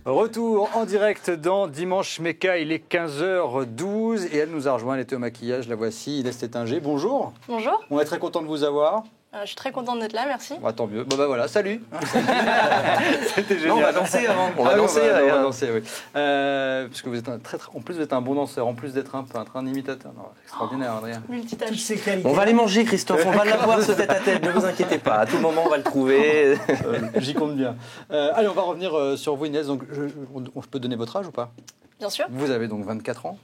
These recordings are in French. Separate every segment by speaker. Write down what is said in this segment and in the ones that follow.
Speaker 1: Retour en direct dans Dimanche Méca, il est 15h12 et elle nous a rejoint, elle était au maquillage, la voici, Inès Tétinger. Bonjour.
Speaker 2: Bonjour.
Speaker 1: On est très content de vous avoir.
Speaker 2: Je suis très contente d'être là, merci.
Speaker 1: Bah, tant mieux. Bon, bah voilà, salut. C'était génial.
Speaker 3: Non, on va danser avant. On va danser,
Speaker 1: oui. Parce que vous êtes en plus vous êtes un bon danseur, en plus d'être un peintre, un imitateur. Non, c'est extraordinaire, Adrien.
Speaker 2: Multitâche.
Speaker 4: Toutes ces qualités.
Speaker 3: On va aller manger, Christophe. On va l'avoir ce tête-à-tête. Ne vous inquiétez pas. À tout moment, on va le trouver.
Speaker 1: J'y compte bien. Allez, on va revenir sur vous, Inès. Donc, je peux donner votre âge ou pas?
Speaker 2: Bien sûr.
Speaker 1: Vous avez donc 24 ans.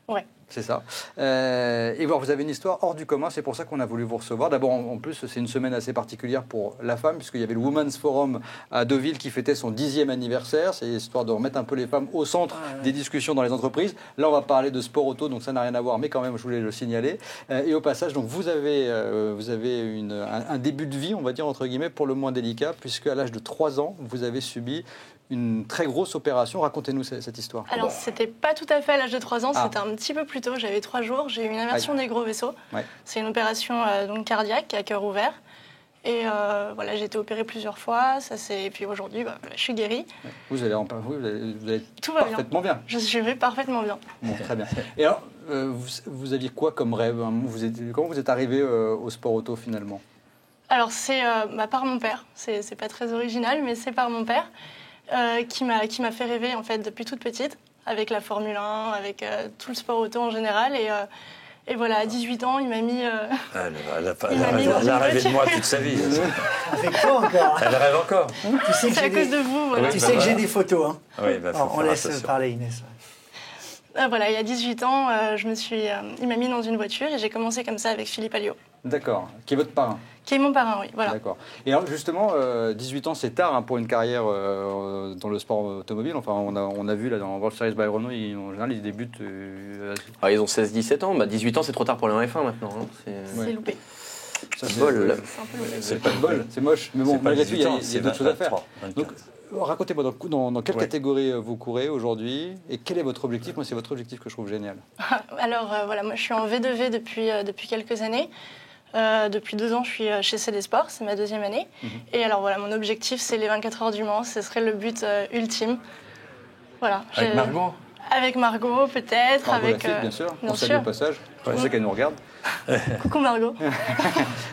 Speaker 2: Ouais.
Speaker 1: C'est ça. Et voilà, vous avez une histoire hors du commun, c'est pour ça qu'on a voulu vous recevoir. D'abord, en plus, c'est une semaine assez particulière pour la femme, puisqu'il y avait le Women's Forum à Deauville qui fêtait son 10e anniversaire. C'est histoire de remettre un peu les femmes au centre des discussions dans les entreprises. Là, on va parler de sport auto, donc ça n'a rien à voir, mais quand même, je voulais le signaler. Et au passage, donc, vous avez un début de vie, on va dire, entre guillemets, pour le moins délicat, puisque à l'âge de 3 ans, vous avez subi une très grosse opération. Racontez-nous cette histoire.
Speaker 2: Alors, c'était pas tout à fait à l'âge de 3 ans, c'était un petit peu plus tôt. J'avais 3 jours, j'ai eu une inversion des gros vaisseaux. Ouais. C'est une opération donc cardiaque à cœur ouvert. Et voilà, j'ai été opérée plusieurs fois. Et puis aujourd'hui, je suis guérie.
Speaker 1: Ouais. Vous allez
Speaker 2: tout va
Speaker 1: parfaitement bien.
Speaker 2: Je vais parfaitement bien.
Speaker 1: Bon, très bien. Et alors, vous aviez quoi comme rêve? Comment vous êtes arrivé au sport auto finalement?
Speaker 2: Alors, c'est par mon père. C'est pas très original, mais c'est par mon père. Qui m'a fait rêver en fait depuis toute petite avec la Formule 1, avec tout le sport auto en général et voilà, à 18 ans, il m'a mis
Speaker 3: elle a rêvé de moi toute sa vie.
Speaker 4: Avec toi encore.
Speaker 3: Elle rêve encore.
Speaker 2: C'est à cause de vous. Voilà.
Speaker 4: Tu sais que j'ai des photos. Hein.
Speaker 3: Oui,
Speaker 4: on laisse parler Inès.
Speaker 2: Voilà, il y a 18 ans, il m'a mis dans une voiture et j'ai commencé comme ça avec Philippe Alliot.
Speaker 1: D'accord, qui est votre parrain?
Speaker 2: Qui est mon parrain, oui, voilà.
Speaker 1: D'accord. Et alors justement, 18 ans, c'est tard pour une carrière dans le sport automobile. Enfin, on a vu là dans World Series by Renault, en général, ils débutent...
Speaker 3: ils ont 16-17 ans. 18 ans, c'est trop tard pour la F1 maintenant. Hein.
Speaker 2: C'est loupé.
Speaker 1: C'est bol. C'est pas de bol, c'est moche. Mais bon, malgré tout, il y a d'autres choses à faire. Donc, racontez-moi, dans quelle catégorie vous courez aujourd'hui et quel est votre objectif? Moi, c'est votre objectif que je trouve génial.
Speaker 2: Alors, voilà, moi, je suis en V2V depuis quelques années. Depuis 2 ans, je suis chez CD Sport, c'est ma 2e année. Et alors, voilà, mon objectif, c'est les 24 heures du Mans. Ce serait le but ultime. Voilà.
Speaker 3: Avec Margot?
Speaker 2: Avec Margot, peut-être.
Speaker 1: Margot,
Speaker 2: avec
Speaker 1: la fille, bien sûr.
Speaker 2: Bien
Speaker 1: on salue
Speaker 2: sûr.
Speaker 1: au passage. Je sais qu'elle nous regarde.
Speaker 2: Coucou Margot.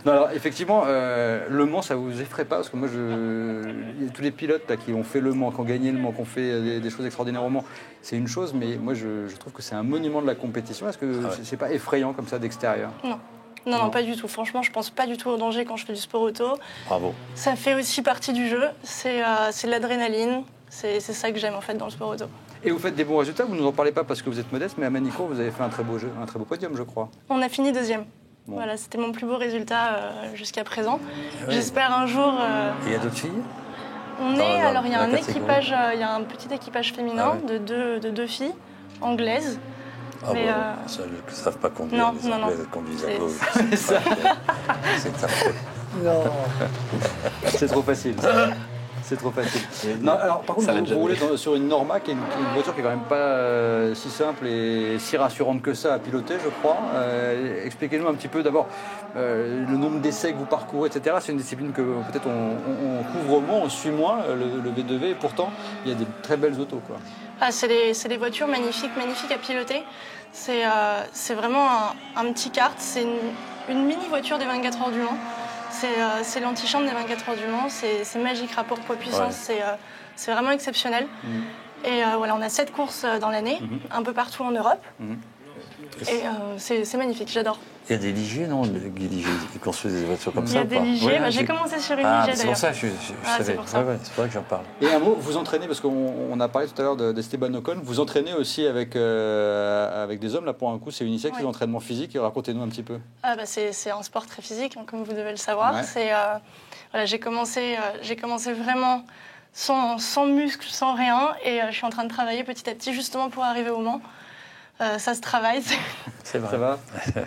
Speaker 1: Non, alors effectivement, Le Mans, ça vous effraie pas? Parce que moi, il y a tous les pilotes là, qui ont fait Le Mans, qui ont gagné Le Mans, qui ont fait des choses extraordinaires au Mans. C'est une chose, mais moi, je trouve que c'est un monument de la compétition. Est-ce que c'est pas effrayant comme ça d'extérieur?
Speaker 2: Non, pas du tout. Franchement, je pense pas du tout au danger quand je fais du sport auto.
Speaker 3: Bravo.
Speaker 2: Ça fait aussi partie du jeu. C'est de l'adrénaline. C'est ça que j'aime en fait dans le sport auto.
Speaker 1: Et vous faites des bons résultats, vous ne nous en parlez pas parce que vous êtes modeste, mais à Manicourt, vous avez fait un très beau podium, je crois.
Speaker 2: On a fini 2e. Bon. Voilà, c'était mon plus beau résultat jusqu'à présent. J'espère un jour...
Speaker 3: Il y a d'autres filles?
Speaker 2: Alors il y a il y a un petit équipage féminin de deux filles anglaises.
Speaker 3: Mais elles ne savent pas conduire.
Speaker 2: Non.
Speaker 3: Elles conduisent à gauche.
Speaker 1: C'est ça.
Speaker 3: C'est affreux.
Speaker 4: Non.
Speaker 1: C'est trop facile. C'est trop facile. Non, alors, par contre, vous roulez sur une Norma, qui est une voiture qui est quand même pas si simple et si rassurante que ça à piloter, je crois. Expliquez-nous un petit peu d'abord le nombre d'essais que vous parcourez, etc. C'est une discipline que peut-être on couvre moins, on suit moins, le V2V, et pourtant, il y a des très belles autos, quoi.
Speaker 2: C'est des voitures magnifiques à piloter. C'est vraiment un petit kart. C'est une mini voiture des 24 heures du Mans. C'est l'antichambre des 24 heures du Mans. C'est magique, rapport poids-puissance. Ouais. C'est vraiment exceptionnel. Et voilà, on a 7 courses dans l'année, un peu partout en Europe. Et c'est magnifique, j'adore.
Speaker 3: Il y a des Ligier, non? Qui construisent des voitures comme ça?
Speaker 2: Il y a des Ligier, j'ai commencé sur une Ligier d'ailleurs.
Speaker 3: C'est pour ça que je savais.
Speaker 2: C'est pour ça.
Speaker 3: C'est pour ça que j'en parle.
Speaker 1: Et un mot, vous entraînez, parce qu'on a parlé tout à l'heure d'Esteban Ocon, vous entraînez aussi avec des hommes, là pour un coup, c'est unisexe, l'entraînement physique, racontez-nous un petit peu.
Speaker 2: C'est un sport très physique, hein, comme vous devez le savoir.
Speaker 1: Ouais.
Speaker 2: Voilà, j'ai commencé vraiment sans muscles, sans rien, et je suis en train de travailler petit à petit justement pour arriver au Mans. Ça se travaille.
Speaker 3: C'est vrai.
Speaker 1: Ça va?
Speaker 3: Ça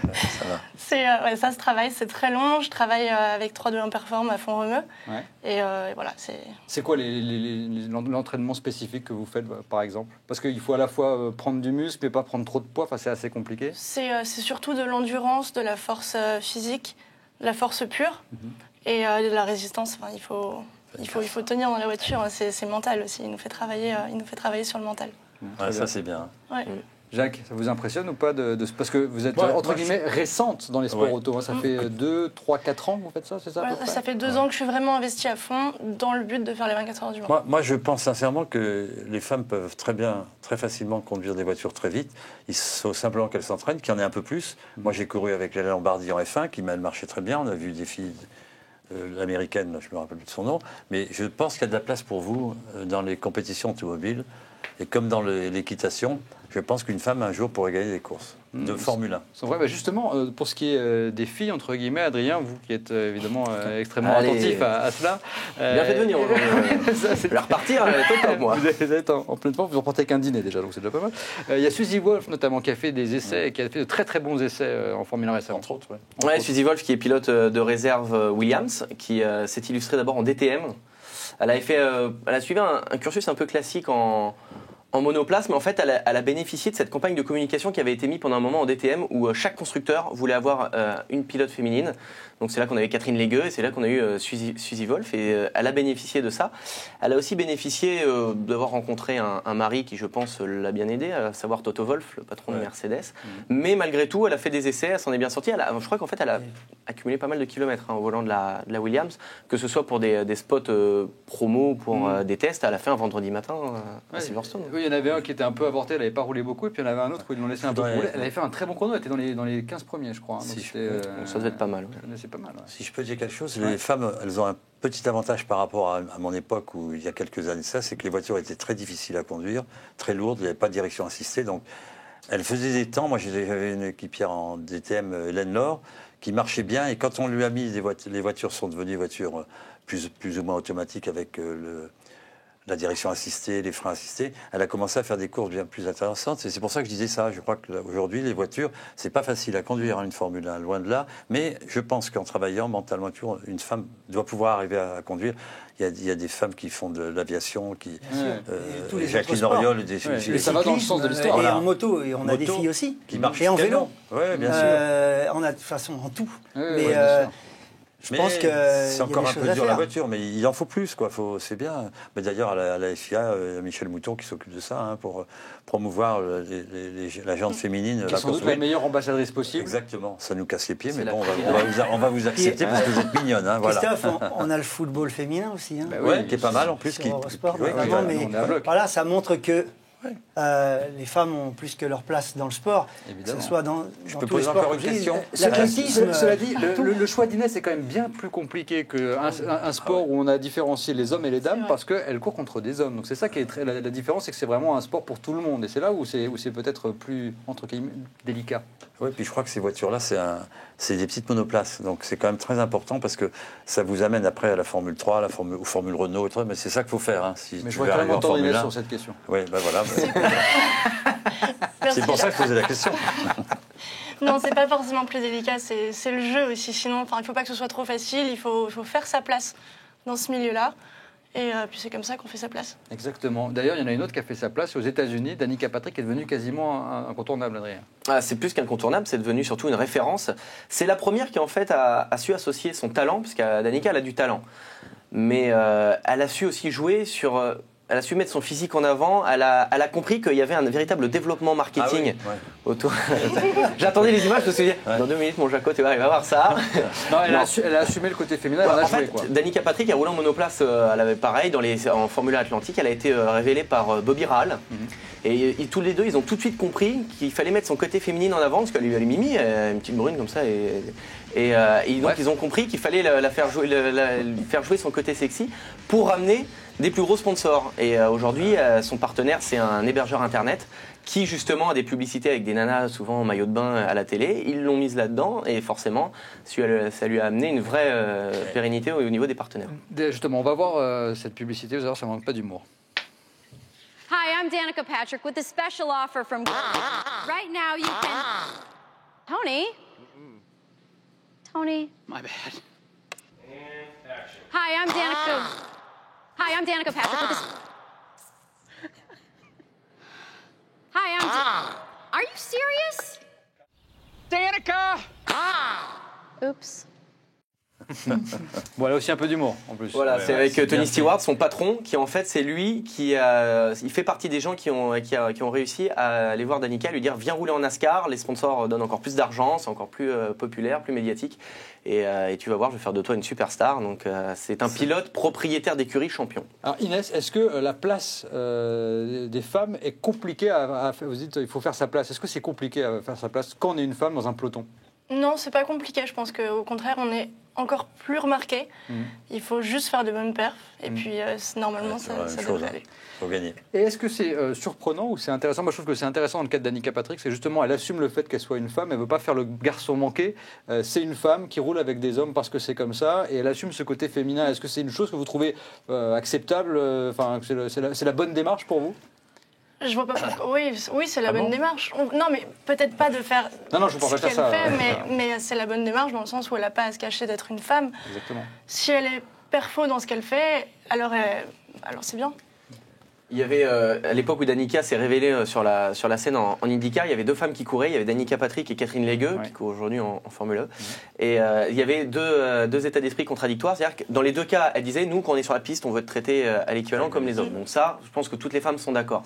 Speaker 3: va.
Speaker 2: Ça se travaille, c'est très long. Je travaille avec 3-2-1 Perform à Font-Romeu. Ouais. Et voilà,
Speaker 1: c'est quoi l'entraînement spécifique que vous faites, par exemple? Parce qu'il faut à la fois prendre du muscle, mais pas prendre trop de poids. Enfin, c'est assez compliqué.
Speaker 2: C'est surtout de l'endurance, de la force physique, de la force pure et de la résistance. Enfin, il faut il faut tenir dans la voiture, c'est mental aussi. Il nous fait travailler sur le mental.
Speaker 5: Ouais, ça c'est bien.
Speaker 2: Ouais.
Speaker 1: Jacques, ça vous impressionne ou pas parce que vous êtes entre guillemets récente dans les sports auto. Ça fait 2, 3, 4 ans que vous faites ça, c'est ça?
Speaker 2: Voilà, ça fait 2 ans que je suis vraiment investie à fond dans le but de faire les 24 heures du Mans.
Speaker 5: Moi, je pense sincèrement que les femmes peuvent très facilement conduire des voitures très vite. Il faut simplement qu'elles s'entraînent, qu'il y en ait un peu plus. Moi, j'ai couru avec la Lombardie en F1, qui marchait très bien. On a vu des filles l'américaine, je ne me rappelle plus de son nom. Mais je pense qu'il y a de la place pour vous dans les compétitions automobiles. Et comme dans l'équitation, je pense qu'une femme, un jour, pourrait gagner des courses de Formule 1.
Speaker 1: C'est vrai, justement, pour ce qui est des filles, entre guillemets, Adrien, vous qui êtes évidemment extrêmement attentif à cela.
Speaker 3: Bien fait de venir. Je vais repartir, top, moi.
Speaker 1: Vous êtes en pleine forme, vous repartez avec un dîner déjà, donc c'est déjà pas mal. Il y a Suzy Wolff, notamment, qui a fait des essais, et qui a fait de très très bons essais en Formule 1 récemment.
Speaker 5: Entre autres,
Speaker 3: Ouais, Suzy Wolff, qui est pilote de réserve Williams, qui s'est illustrée d'abord en DTM. Elle a suivi un cursus un peu classique en monoplace, mais en fait, elle a bénéficié de cette campagne de communication qui avait été mise pendant un moment en DTM où chaque constructeur voulait avoir une pilote féminine. Donc c'est là qu'on avait Catherine Légueux et c'est là qu'on a eu Suzy Wolff et elle a bénéficié de ça. Elle a aussi bénéficié d'avoir rencontré un mari qui, je pense, l'a bien aidé, à savoir Toto Wolff, le patron de Mercedes. Mais malgré tout, elle a fait des essais, elle s'en est bien sortie. Je crois qu'en fait, elle a accumulé pas mal de kilomètres au volant de la Williams, que ce soit pour des spots promo ou pour des tests. Elle a fait un vendredi matin à Silverstone.
Speaker 1: Oui, il y en avait un qui était un peu avorté, elle n'avait pas roulé beaucoup, et puis il y en avait un autre où ils l'ont laissé un peu rouler. Elle avait fait un très bon chrono, elle était dans les 15 premiers, je crois.
Speaker 5: Si
Speaker 3: ça devait être pas mal.
Speaker 1: C'est pas mal.
Speaker 5: Si je peux dire quelque chose, les femmes, elles ont un petit avantage par rapport à mon époque où il y a quelques années ça, c'est que les voitures étaient très difficiles à conduire, très lourdes, il n'y avait pas de direction assistée, donc elles faisaient des temps. Moi, j'avais une équipière en DTM, Hélène Laure, qui marchait bien, et quand on lui a mis les voitures sont devenues des voitures plus ou moins automatiques avec la direction assistée, les freins assistés, elle a commencé à faire des courses bien plus intéressantes. Et c'est pour ça que je disais ça. Je crois qu'aujourd'hui, les voitures, c'est pas facile à conduire, une Formule 1, loin de là. Mais je pense qu'en travaillant mentalement, une femme doit pouvoir arriver à conduire. Il y a des femmes qui font de l'aviation, Jacqueline Oriol.
Speaker 1: Et ça va dans le sens de l'histoire.
Speaker 4: Et en moto, et on a des filles aussi.
Speaker 5: Qui marchent
Speaker 4: et en vélo.
Speaker 5: Oui, bien sûr.
Speaker 4: On a de toute façon en tout.
Speaker 1: Mais
Speaker 4: je pense que
Speaker 5: c'est encore un peu dur la voiture, mais il en faut plus, quoi. C'est bien. Mais d'ailleurs, à la FIA, Michel Mouton qui s'occupe de ça pour promouvoir la jante féminine.
Speaker 1: Qui est sans doute la meilleure ambassadrice possible.
Speaker 5: Exactement. Ça nous casse les pieds, mais bon, on va vous accepter parce que vous êtes mignonne. Hein, voilà.
Speaker 4: Christophe, on a le football féminin aussi. Hein.
Speaker 5: Qui est pas mal en plus.
Speaker 4: Voilà, ça montre que les femmes ont plus que leur place dans le sport.
Speaker 1: Évidemment.
Speaker 4: Que ce soit dans
Speaker 5: Je peux
Speaker 4: tous les
Speaker 5: poser
Speaker 4: sports,
Speaker 5: encore une question.
Speaker 4: L'athlétisme.
Speaker 1: Cela dit, le choix d'Inès est quand même bien plus compliqué qu'un sport où on a différencié les hommes et les dames parce qu'elle court contre des hommes. Donc c'est ça qui est la différence, c'est que c'est vraiment un sport pour tout le monde. Et c'est là où c'est peut-être plus, entre guillemets, délicat.
Speaker 5: Oui, puis je crois que ces voitures-là, c'est des petites monoplaces. Donc c'est quand même très important parce que ça vous amène après à la Formule 3, aux Formule Renault, mais c'est ça qu'il faut faire.
Speaker 1: Mais je voudrais quand même entendre Inès sur cette question.
Speaker 5: Oui, ben voilà. C'est pour ça que je posais la question.
Speaker 2: Non, c'est pas forcément plus délicat, c'est le jeu aussi. Sinon, il ne faut pas que ce soit trop facile, il faut faire sa place dans ce milieu-là. Et puis c'est comme ça qu'on fait sa place.
Speaker 1: Exactement. D'ailleurs, il y en a une autre qui a fait sa place aux États-Unis. Danica Patrick est devenue quasiment incontournable, Adrien.
Speaker 3: C'est plus qu'incontournable, c'est devenu surtout une référence. C'est la première qui en fait a su associer son talent, parce que Danica, elle a du talent. Mais elle a su aussi jouer sur... Elle a su mettre son physique en avant. Elle a compris qu'il y avait un véritable développement marketing autour. J'attendais les images, je me suis dit, dans 2 minutes, mon Jaco, tu vas voir ça.
Speaker 1: Non, elle a assumé le côté féminin.
Speaker 3: En fait, Danica Patrick a roulé en monoplace. Elle avait pareil en Formule 1 Atlantique. Elle a été révélée par Bobby Rahal. Et tous les deux, ils ont tout de suite compris qu'il fallait mettre son côté féminine en avant, parce qu'elle lui Mimi, une petite brune comme ça. Et donc, ils ont compris qu'il fallait faire jouer son côté sexy pour ramener des plus gros sponsors. Et aujourd'hui, son partenaire, c'est un hébergeur internet qui justement a des publicités avec des nanas souvent en maillot de bain à la télé. Ils l'ont mise là-dedans et forcément, ça lui a amené une vraie pérennité au niveau des partenaires.
Speaker 1: Justement, on va voir cette publicité, vous allez voir, ça ne manque pas d'humour.
Speaker 6: Hi, I'm Danica Patrick with a special offer from right now you can... Tony? Tony?
Speaker 7: My bad.
Speaker 6: Hi, I'm Danica Patrick with this... Are you serious?
Speaker 7: Danica!
Speaker 6: Oops.
Speaker 1: Bon, là aussi un peu d'humour en plus.
Speaker 3: Voilà, c'est avec Tony Stewart, son patron, qui en fait c'est lui il fait partie des gens qui ont réussi à aller voir Danica, lui dire viens rouler en NASCAR, les sponsors donnent encore plus d'argent, c'est encore plus populaire, plus médiatique, et tu vas voir, je vais faire de toi une superstar. Donc c'est un pilote propriétaire d'écurie champion.
Speaker 1: Alors Inès, est-ce que la place des femmes est compliquée à faire? Vous dites il faut faire sa place. Est-ce que c'est compliqué à faire sa place quand on est une femme dans un peloton?
Speaker 2: Non, c'est pas compliqué. Je pense qu'au contraire, on est encore plus remarqué. Il faut juste faire de bonnes perfs. Et puis, normalement, ça devrait aller.
Speaker 5: Il faut gagner.
Speaker 1: Et est-ce que c'est surprenant ou c'est intéressant? Moi, je trouve que c'est intéressant dans le cas de Danica Patrick. C'est justement, elle assume le fait qu'elle soit une femme. Elle ne veut pas faire le garçon manqué. C'est une femme qui roule avec des hommes parce que c'est comme ça. Et elle assume ce côté féminin. Est-ce que c'est une chose que vous trouvez acceptable? Enfin, c'est la bonne démarche pour vous?
Speaker 2: Je vois pas. Oui, c'est la bonne démarche. Non, mais peut-être pas de faire
Speaker 1: non, je
Speaker 2: ce
Speaker 1: pas
Speaker 2: qu'elle
Speaker 1: ça,
Speaker 2: fait, mais c'est la bonne démarche dans le sens où elle n'a pas à se cacher d'être une femme.
Speaker 1: Exactement.
Speaker 2: Si elle est perfo dans ce qu'elle fait, alors c'est bien.
Speaker 3: Il y avait, à l'époque où Danica s'est révélée sur la scène en IndyCar, il y avait 2 femmes qui couraient. Il y avait Danica Patrick et Catherine Legueux, qui courent aujourd'hui en Formule 1. Et il y avait deux états d'esprit contradictoires. C'est-à-dire que dans les 2 cas, elle disait, nous, quand on est sur la piste, on veut être traité à l'équivalent comme les hommes. Donc ça, je pense que toutes les femmes sont d'accord.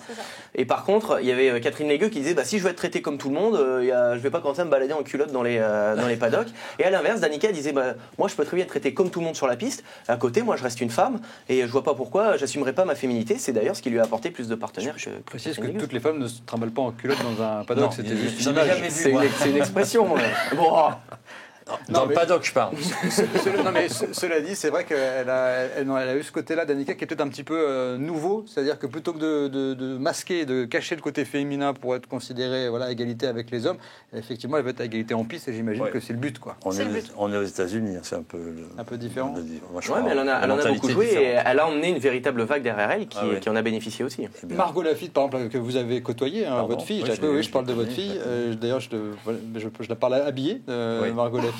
Speaker 3: Et par contre, il y avait Catherine Legueux qui disait, si je veux être traitée comme tout le monde, je vais pas commencer à me balader en culotte dans les paddocks. Et à l'inverse, Danica disait, moi, je peux très bien être traitée comme tout le monde sur la piste. À côté, moi, je reste une femme et je vois pas pourquoi j'assumerais pas ma féminité. C'est d'ailleurs ce qui lui a apporté plus de partenaires. Je
Speaker 1: précise que toutes les femmes ne se trimballent pas en culotte dans un paddock, c'était juste une image.
Speaker 3: C'est une expression. Bon.
Speaker 5: Dans le paddock, je parle.
Speaker 1: Non, mais cela dit, c'est vrai qu'elle a eu ce côté-là, Danica, qui est peut-être un petit peu nouveau. C'est-à-dire que plutôt que de masquer, de cacher le côté féminin pour être considérée à égalité avec les hommes, effectivement, elle veut être à égalité en piste et j'imagine que c'est le but. Quoi.
Speaker 5: On est aux États-Unis, c'est un peu
Speaker 1: différent.
Speaker 3: Mais elle en a beaucoup joué et elle a emmené une véritable vague derrière elle qui en a bénéficié aussi.
Speaker 1: Margot Lafitte, par exemple, que vous avez côtoyée, votre fille. Oui, je parle de votre fille. D'ailleurs, je la parle habillée, Margot Lafitte.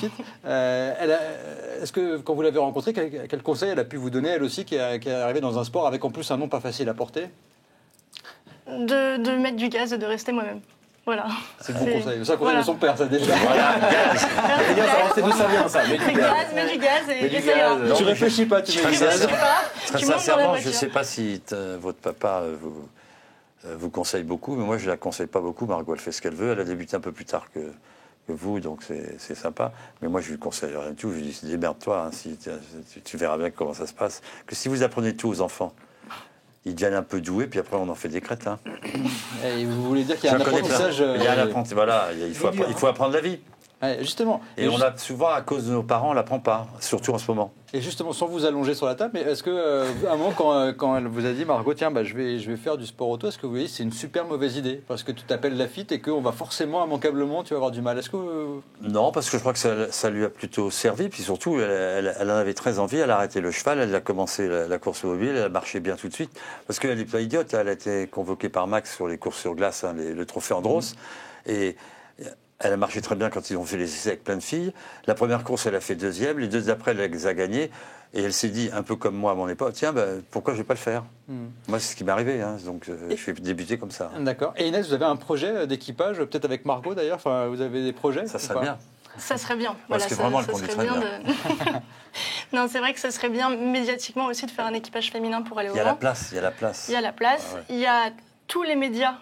Speaker 1: Est-ce que quand vous l'avez rencontrée, quel conseil elle a pu vous donner, elle aussi, qui est arrivée dans un sport avec en plus un nom pas facile à porter?
Speaker 2: De mettre du gaz et de rester moi-même. Voilà.
Speaker 1: C'est le bon conseil. C'est un conseil de son père, ça déjà.
Speaker 3: Voilà, gaz. C'est d'où ça vient, ça.
Speaker 2: Mets du gaz et ça ira.
Speaker 1: Tu réfléchis pas, tu mets du gaz.
Speaker 5: Très sincèrement, je ne sais pas si votre papa vous conseille beaucoup, mais moi je ne la conseille pas beaucoup. Margot, elle fait ce qu'elle veut. Elle a débuté un peu plus tard que vous, donc c'est sympa. Mais moi, je lui conseille rien du tout. Je lui dis, démerde-toi, si tu verras bien comment ça se passe. Que si vous apprenez tout aux enfants, ils deviennent un peu doués, puis après, on en fait des crétins.
Speaker 1: Et vous voulez dire qu'il y a un apprentissage...
Speaker 5: Il y a un apprentissage, voilà, il faut apprendre la vie.
Speaker 1: Justement.
Speaker 5: Et on a souvent, à cause de nos parents, on ne l'apprend pas, surtout en ce moment.
Speaker 1: Et justement, sans vous allonger sur la table, mais est-ce que, à un moment, quand elle vous a dit, Margot, tiens, je vais faire du sport auto, est-ce que vous voyez, c'est une super mauvaise idée? Parce que tu t'appelles Lafitte et qu'on va forcément, immanquablement, tu vas avoir du mal. Est-ce que... Non,
Speaker 5: parce que je crois que ça lui a plutôt servi. Puis surtout, elle en avait très envie. Elle a arrêté le cheval, elle a commencé la course automobile, elle a marché bien tout de suite. Parce qu'elle n'est pas idiote. Elle a été convoquée par Max sur les courses sur glace, le trophée Andros. Et elle a marché très bien quand ils ont fait les essais avec plein de filles. La première course, elle a fait 2e. Les 2 d'après, elle les a gagnés. Et elle s'est dit, un peu comme moi à mon époque, tiens, pourquoi je ne vais pas le faire? Moi, c'est ce qui m'est arrivé. Donc, je suis débuté comme ça.
Speaker 1: D'accord. Et Inès, vous avez un projet d'équipage, peut-être avec Margot d'ailleurs? Enfin, vous avez des projets?
Speaker 5: Ça serait bien.
Speaker 2: Ça serait bien.
Speaker 5: Parce que vraiment, elle conduit très bien.
Speaker 2: Non, c'est vrai que ça serait bien médiatiquement aussi de faire un équipage féminin pour aller au Mans.
Speaker 5: Il y a la place.
Speaker 2: Il y a la place. Il y a tous les médias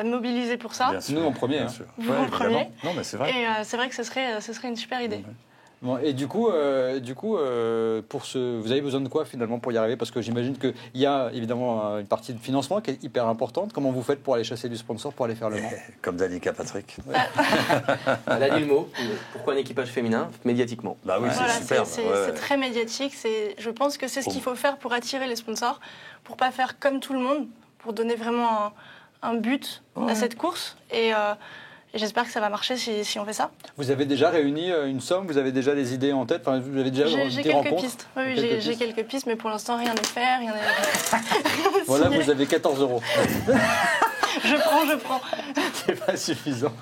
Speaker 2: mobilisés pour ça.
Speaker 1: Nous en premier.
Speaker 2: Vous en premier.
Speaker 5: Non, mais c'est vrai.
Speaker 2: Et c'est vrai que ce serait une super idée.
Speaker 1: Bon, et du coup, vous avez besoin de quoi finalement pour y arriver? Parce que j'imagine qu'il y a évidemment une partie de financement qui est hyper importante. Comment vous faites pour aller chasser du sponsor, pour aller faire le Mans?
Speaker 5: Comme Danica Patrick.
Speaker 3: Elle a dit le mot. Pourquoi un équipage féminin? Médiatiquement.
Speaker 5: Bah oui, voilà, c'est super.
Speaker 2: C'est très médiatique. Je pense que c'est ce qu'il faut faire pour attirer les sponsors, pour pas faire comme tout le monde, pour donner vraiment un but à cette course. Et j'espère que ça va marcher si on fait ça.
Speaker 1: Vous avez déjà réuni une somme? Vous avez déjà des idées en tête? Enfin, vous avez déjà
Speaker 2: j'ai quelques pistes. Oui, j'ai quelques pistes, mais pour l'instant, rien n'est fait.
Speaker 1: Voilà, vous avez 14 €.
Speaker 2: Je prends.
Speaker 1: C'est pas suffisant.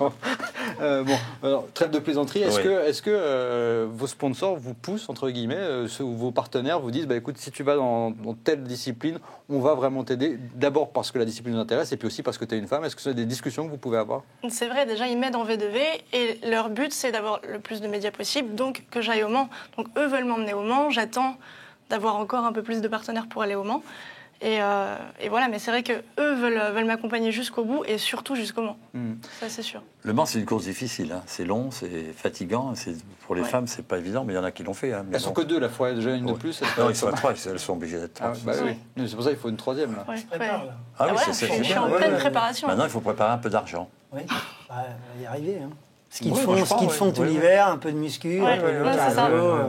Speaker 1: Bon, alors, trêve de plaisanterie. Est-ce que vos sponsors vous poussent, entre guillemets, vos partenaires vous disent, bah, écoute, si tu vas dans telle discipline, on va vraiment t'aider. D'abord parce que la discipline nous intéresse et puis aussi parce que tu es une femme. Est-ce que c'est des discussions que vous pouvez avoir?
Speaker 2: C'est vrai, déjà, ils m'aident en V2V et leur but, c'est d'avoir le plus de médias possible, donc que j'aille au Mans. Donc, eux veulent m'emmener au Mans. J'attends d'avoir encore un peu plus de partenaires pour aller au Mans. Et voilà, mais c'est vrai qu'eux veulent m'accompagner jusqu'au bout et surtout jusqu'au Mans. Ça, c'est sûr.
Speaker 5: Le Mans, c'est une course difficile. Hein. C'est long, c'est fatigant. Pour les femmes, c'est pas évident, mais il y en a qui l'ont fait. Hein.
Speaker 1: Elles sont que deux, la fois. Déjà une de plus.
Speaker 5: Non, ils sont à 3. Elles sont obligées d'être 3.
Speaker 1: Bah oui. C'est pour ça qu'il faut une troisième. Là.
Speaker 2: Ouais.
Speaker 5: Ah oui,
Speaker 2: voilà, je suis en pleine préparation.
Speaker 5: Maintenant, il faut préparer un peu d'argent.
Speaker 4: Oui, on va y arriver. Hein. Ce qu'ils font tout l'hiver, un peu de muscu, un peu de cardio.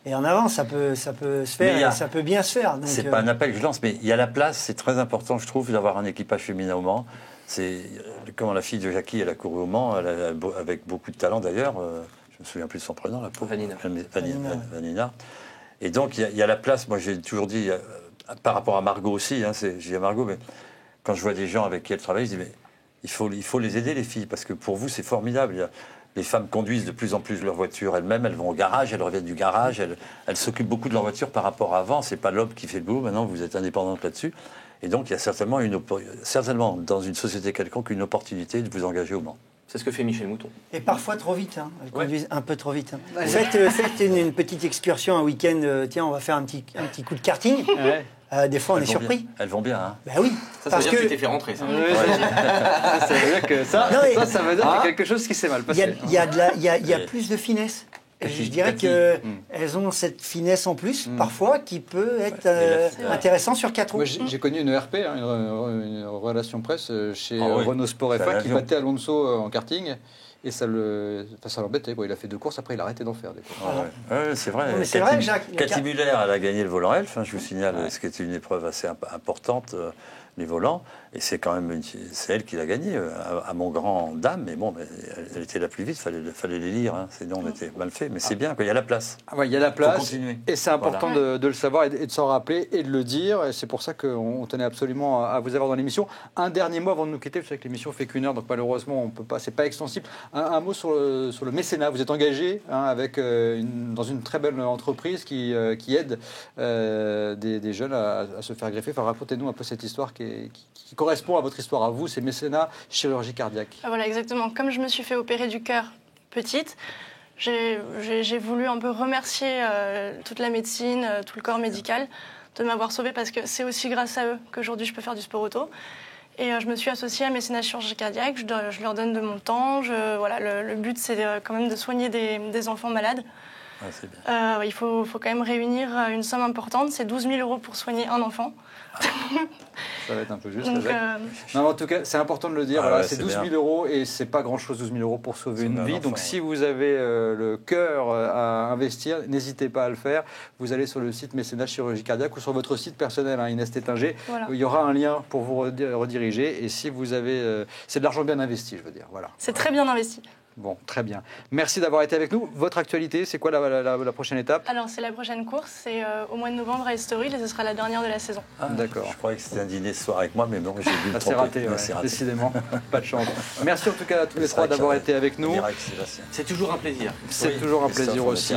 Speaker 4: Et en avant, ça peut se faire, ça peut bien se faire.
Speaker 5: C'est pas un appel que je lance, mais il y a la place. C'est très important, je trouve, d'avoir un équipage féminin au Mans. C'est comment la fille de Jackie, elle a couru au Mans, avec beaucoup de talent d'ailleurs. Je me souviens plus de son prénom, la pauvre. Vanina. Et donc il y a la place. Moi, j'ai toujours dit, par rapport à Margot aussi, hein, j'ai dit à Margot, mais quand je vois des gens avec qui elle travaille, je dis mais il faut les aider les filles parce que pour vous c'est formidable. Les femmes conduisent de plus en plus leur voiture elles-mêmes, elles vont au garage, elles reviennent du garage, elles s'occupent beaucoup de leur voiture par rapport à avant. C'est pas l'homme qui fait le boulot, maintenant vous êtes indépendante là-dessus. Et donc il y a certainement dans une société quelconque une opportunité de vous engager au Mans.
Speaker 3: C'est ce que fait Michel Mouton.
Speaker 4: Et parfois trop vite, hein. Elles conduisent un peu trop vite. Hein. Faites une petite excursion un week-end, tiens on va faire un petit coup de karting. Des fois, on est surpris.
Speaker 5: Elles vont bien, hein.
Speaker 4: Ben oui.
Speaker 3: Ça veut dire que tu t'es fait rentrer, ça.
Speaker 1: Ça veut dire que ça veut dire qu'il y a quelque chose qui s'est mal passé.
Speaker 4: Il y a plus de finesse. Je dirais qu'elles ont cette finesse en plus, parfois, qui peut être intéressant sur 4 roues.
Speaker 1: Moi, j'ai connu une RP, hein, une relation presse, chez Renault Sport FA, qui battait Alonso en karting. Et ça l'embêtait. Il a fait 2 courses, après il a arrêté d'en faire.
Speaker 5: C'est vrai.
Speaker 4: C'est vrai, Jacques.
Speaker 5: Cathy Muller, elle a gagné le volant Elf, hein, je vous signale, ce qui était une épreuve assez importante, les volants. Et c'est quand même c'est elle qui l'a gagné, à mon grand dame. Mais bon, elle était la plus vite, fallait les lire. Hein, sinon, on était mal fait. Mais c'est bien, il y a la place.
Speaker 1: Il y a la place.
Speaker 5: Faut continuer.
Speaker 1: Et c'est important de le savoir et de s'en rappeler et de le dire. Et c'est pour ça qu'on tenait absolument à vous avoir dans l'émission. Un dernier mot avant de nous quitter. Vous savez que l'émission fait qu'1 heure, donc malheureusement, on peut pas. C'est pas extensible. Un mot sur le mécénat. Vous êtes engagé dans une très belle entreprise qui aide des jeunes à se faire greffer. Enfin, racontez-nous un peu cette histoire qui correspond à votre histoire à vous, c'est mécénat chirurgie cardiaque.
Speaker 2: Voilà, exactement. Comme je me suis fait opérer du cœur petite, j'ai voulu un peu remercier toute la médecine, tout le corps médical de m'avoir sauvée parce que c'est aussi grâce à eux qu'aujourd'hui je peux faire du sport auto. Et je me suis associée à mécénat chirurgie cardiaque, je leur donne de mon temps. Le but, c'est quand même de soigner des enfants malades.
Speaker 5: C'est bien.
Speaker 2: Il faut quand même réunir une somme importante, c'est 12 000 € pour soigner un enfant.
Speaker 1: Ça va être un peu juste.
Speaker 2: Donc,
Speaker 1: non, en tout cas, c'est important de le dire. C'est 12 000 € et c'est pas grand-chose, 12 000 € pour sauver une vie. Donc, si vous avez le cœur à investir, n'hésitez pas à le faire. Vous allez sur le site Mécénat Chirurgie Cardiaque ou sur votre site personnel, Inès Tétinger. Voilà. Il y aura un lien pour vous rediriger. Et si vous avez... c'est de l'argent bien investi, je veux dire. Voilà.
Speaker 2: C'est très bien investi.
Speaker 1: Bon, très bien. Merci d'avoir été avec nous. Votre actualité, c'est quoi la prochaine étape?
Speaker 2: Alors, c'est la prochaine course, c'est au mois de novembre à Estoril et ce sera la dernière de la saison.
Speaker 1: D'accord.
Speaker 5: Je croyais que c'était un dîner ce soir avec moi, mais bon, j'ai dû me tromper.
Speaker 1: C'est raté, décidément. Pas de chance. Merci en tout cas à tous les trois d'avoir été avec nous.
Speaker 3: C'est toujours un plaisir.
Speaker 1: C'est toujours un plaisir aussi.